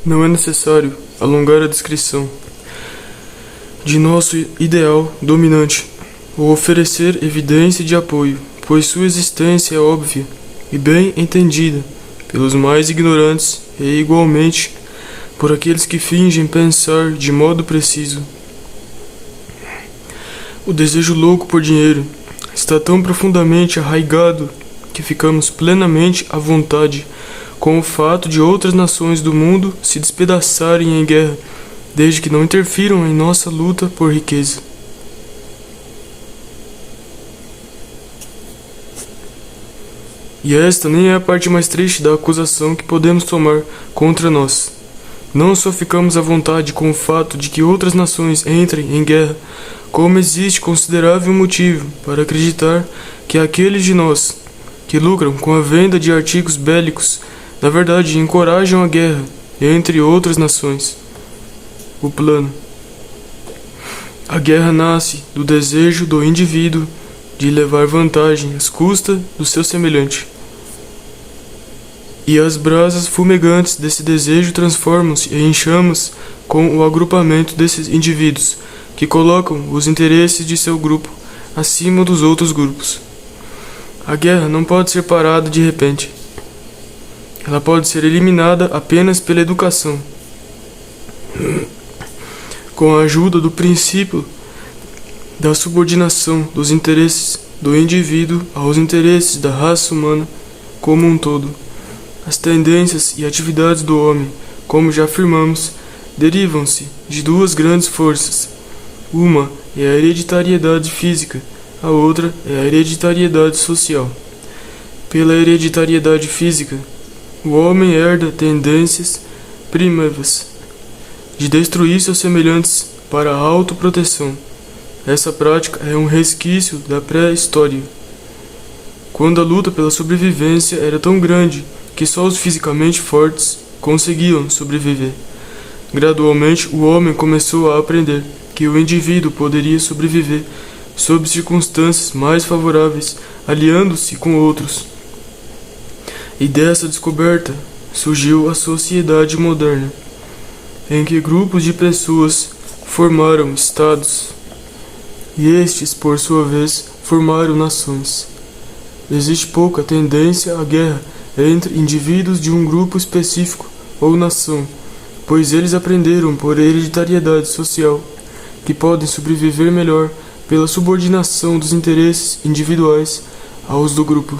Não é necessário alongar a descrição de nosso ideal dominante ou oferecer evidência de apoio, pois sua existência é óbvia e bem entendida pelos mais ignorantes e igualmente por aqueles que fingem pensar de modo preciso. O desejo louco por dinheiro está tão profundamente arraigado que ficamos plenamente à vontade com o fato de outras nações do mundo se despedaçarem em guerra, desde que não interfiram em nossa luta por riqueza. E esta nem é a parte mais triste da acusação que podemos tomar contra nós. Não só ficamos à vontade com o fato de que outras nações entrem em guerra, como existe considerável motivo para acreditar que aqueles de nós que lucram com a venda de artigos bélicos, na verdade encorajam a guerra entre outras nações. O plano. A guerra nasce do desejo do indivíduo de levar vantagem às custas do seu semelhante. E as brasas fumegantes desse desejo transformam-se em chamas com o agrupamento desses indivíduos, que colocam os interesses de seu grupo acima dos outros grupos. A guerra não pode ser parada de repente. Ela pode ser eliminada apenas pela educação. Com a ajuda do princípio da subordinação dos interesses do indivíduo aos interesses da raça humana como um todo. As tendências e atividades do homem, como já afirmamos, derivam-se de duas grandes forças. Uma é a hereditariedade física, a outra é a hereditariedade social. Pela hereditariedade física, o homem herda tendências primeiras de destruir seus semelhantes para a autoproteção. Essa prática é um resquício da pré-história, quando a luta pela sobrevivência era tão grande que só os fisicamente fortes conseguiam sobreviver. Gradualmente, o homem começou a aprender que o indivíduo poderia sobreviver sob circunstâncias mais favoráveis, aliando-se com outros. E dessa descoberta surgiu a sociedade moderna, em que grupos de pessoas formaram estados, e estes, por sua vez, formaram nações. Existe pouca tendência à guerra entre indivíduos de um grupo específico ou nação, pois eles aprenderam por hereditariedade social que podem sobreviver melhor pela subordinação dos interesses individuais aos do grupo.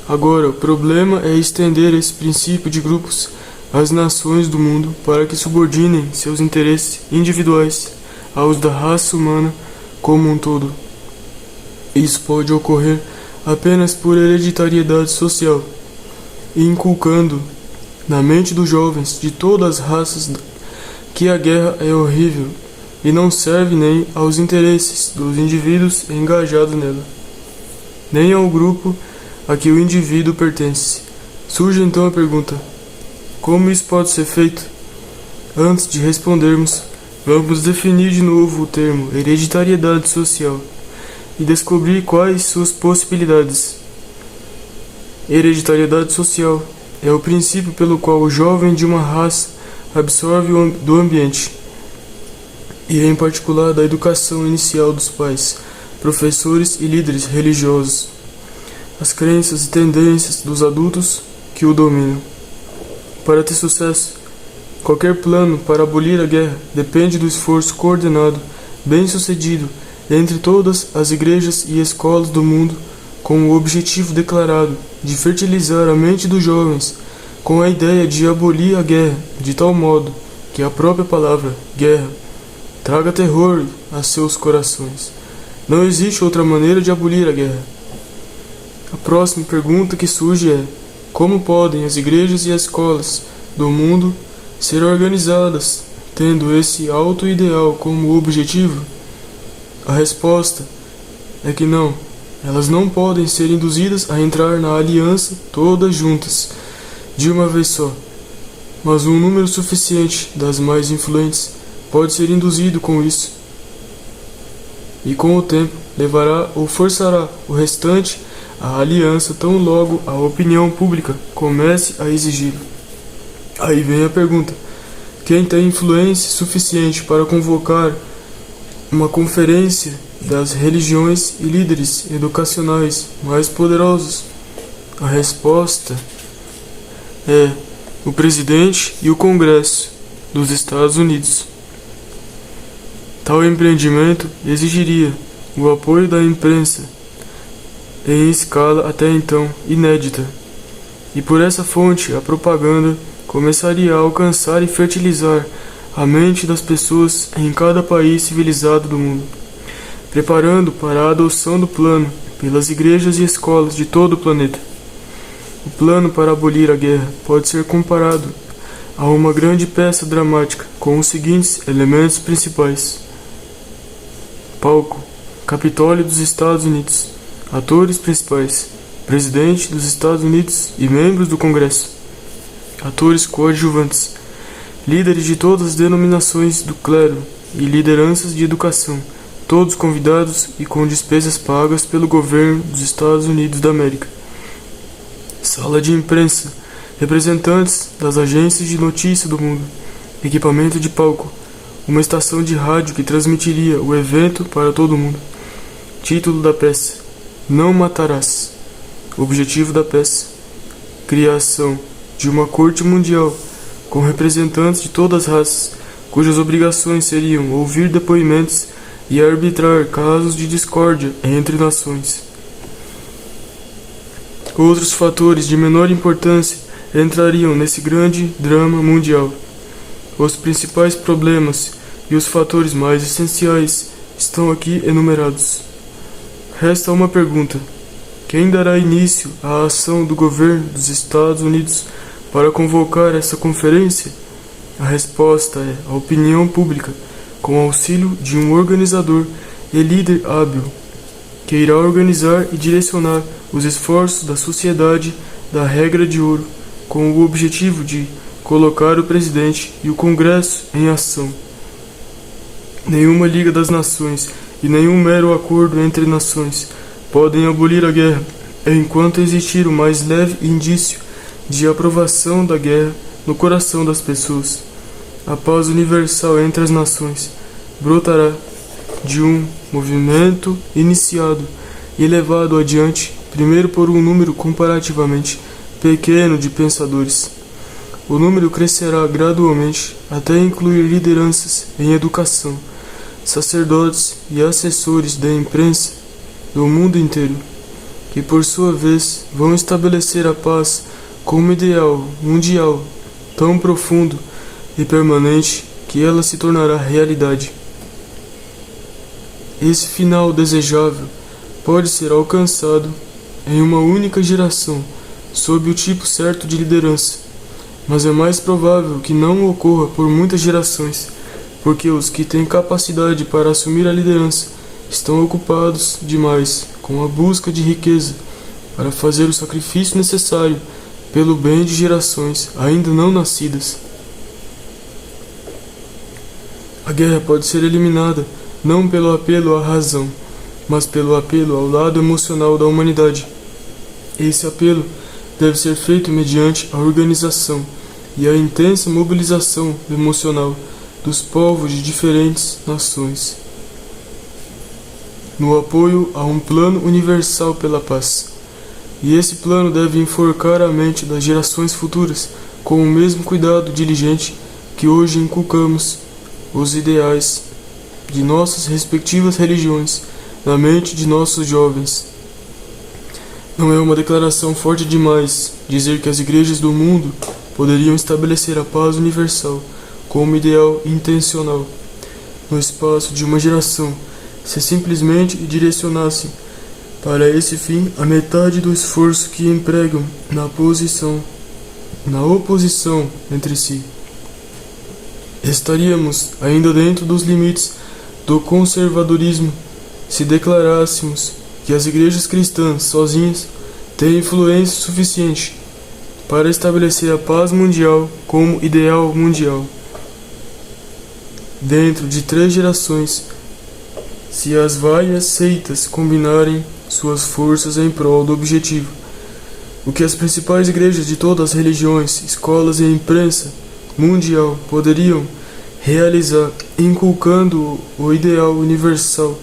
Agora, o problema é estender esse princípio de grupos às nações do mundo para que subordinem seus interesses individuais aos da raça humana como um todo. Isso pode ocorrer apenas por hereditariedade social, inculcando na mente dos jovens de todas as raças que a guerra é horrível e não serve nem aos interesses dos indivíduos engajados nela, nem ao grupo a que o indivíduo pertence. Surge então a pergunta: como isso pode ser feito? Antes de respondermos, vamos definir de novo o termo hereditariedade social e descobrir quais suas possibilidades. Hereditariedade social é o princípio pelo qual o jovem de uma raça absorve do ambiente, e em particular da educação inicial dos pais, professores e líderes religiosos, as crenças e tendências dos adultos que o dominam. Para ter sucesso, qualquer plano para abolir a guerra depende do esforço coordenado, bem-sucedido, entre todas as igrejas e escolas do mundo, com o objetivo declarado de fertilizar a mente dos jovens com a ideia de abolir a guerra, de tal modo que a própria palavra guerra traga terror a seus corações. Não existe outra maneira de abolir a guerra. A próxima pergunta que surge é: como podem as igrejas e as escolas do mundo ser organizadas, tendo esse alto ideal como objetivo? A resposta é que não. Elas não podem ser induzidas a entrar na aliança todas juntas, de uma vez só. Mas um número suficiente das mais influentes pode ser induzido com isso. E com o tempo levará ou forçará o restante à aliança tão logo a opinião pública comece a exigir. Aí vem a pergunta: quem tem influência suficiente para convocar uma conferência das religiões e líderes educacionais mais poderosos? A resposta é o presidente e o Congresso dos Estados Unidos. Tal empreendimento exigiria o apoio da imprensa em escala até então inédita, e por essa fonte a propaganda começaria a alcançar e fertilizar a mente das pessoas em cada país civilizado do mundo, preparando para a adoção do plano pelas igrejas e escolas de todo o planeta. O plano para abolir a guerra pode ser comparado a uma grande peça dramática com os seguintes elementos principais: palco, Capitólio dos Estados Unidos, atores principais, presidente dos Estados Unidos e membros do Congresso, atores coadjuvantes, líderes de todas as denominações do clero e lideranças de educação, todos convidados e com despesas pagas pelo governo dos Estados Unidos da América. Sala de imprensa, representantes das agências de notícia do mundo, equipamento de palco, uma estação de rádio que transmitiria o evento para todo mundo. Título da peça: Não Matarás. Objetivo da peça: criação de uma corte mundial com representantes de todas as raças, cujas obrigações seriam ouvir depoimentos e arbitrar casos de discórdia entre nações. Outros fatores de menor importância entrariam nesse grande drama mundial. Os principais problemas e os fatores mais essenciais estão aqui enumerados. Resta uma pergunta: quem dará início à ação do governo dos Estados Unidos para convocar essa conferência? A resposta é a opinião pública, com auxílio de um organizador e líder hábil, que irá organizar e direcionar os esforços da sociedade da regra de ouro, com o objetivo de colocar o presidente e o Congresso em ação. Nenhuma Liga das Nações e nenhum mero acordo entre nações podem abolir a guerra, enquanto existir o mais leve indício de aprovação da guerra no coração das pessoas. A paz universal entre as nações brotará de um movimento iniciado e levado adiante primeiro por um número comparativamente pequeno de pensadores. O número crescerá gradualmente até incluir lideranças em educação, sacerdotes e assessores da imprensa do mundo inteiro, que por sua vez vão estabelecer a paz como ideal mundial tão profundo e permanente que ela se tornará realidade. Esse final desejável pode ser alcançado em uma única geração, sob o tipo certo de liderança, mas é mais provável que não ocorra por muitas gerações, porque os que têm capacidade para assumir a liderança estão ocupados demais com a busca de riqueza para fazer o sacrifício necessário pelo bem de gerações ainda não nascidas. A guerra pode ser eliminada não pelo apelo à razão, mas pelo apelo ao lado emocional da humanidade. Esse apelo deve ser feito mediante a organização e a intensa mobilização emocional dos povos de diferentes nações, no apoio a um plano universal pela paz. E esse plano deve enforcar a mente das gerações futuras com o mesmo cuidado diligente que hoje inculcamos os ideais de nossas respectivas religiões na mente de nossos jovens. Não é uma declaração forte demais dizer que as igrejas do mundo poderiam estabelecer a paz universal como ideal intencional no espaço de uma geração, se simplesmente direcionassem para esse fim a metade do esforço que empregam na oposição entre si. Estaríamos ainda dentro dos limites do conservadorismo se declarássemos que as igrejas cristãs sozinhas têm influência suficiente para estabelecer a paz mundial como ideal mundial. Dentro de 3 gerações, se as várias seitas combinarem suas forças em prol do objetivo, o que as principais igrejas de todas as religiões, escolas e imprensa mundial poderiam realizar, inculcando o ideal universal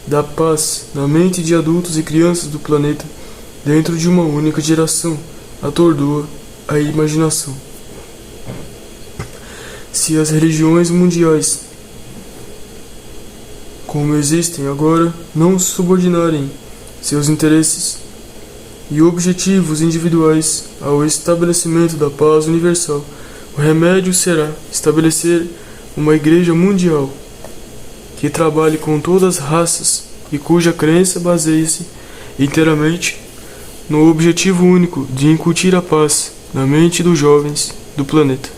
da paz na mente de adultos e crianças do planeta dentro de uma única geração, atordoa a imaginação. Se as religiões mundiais, como existem agora, não subordinarem seus interesses e objetivos individuais ao estabelecimento da paz universal, o remédio será estabelecer uma igreja mundial que trabalhe com todas as raças e cuja crença baseie-se inteiramente no objetivo único de incutir a paz na mente dos jovens do planeta.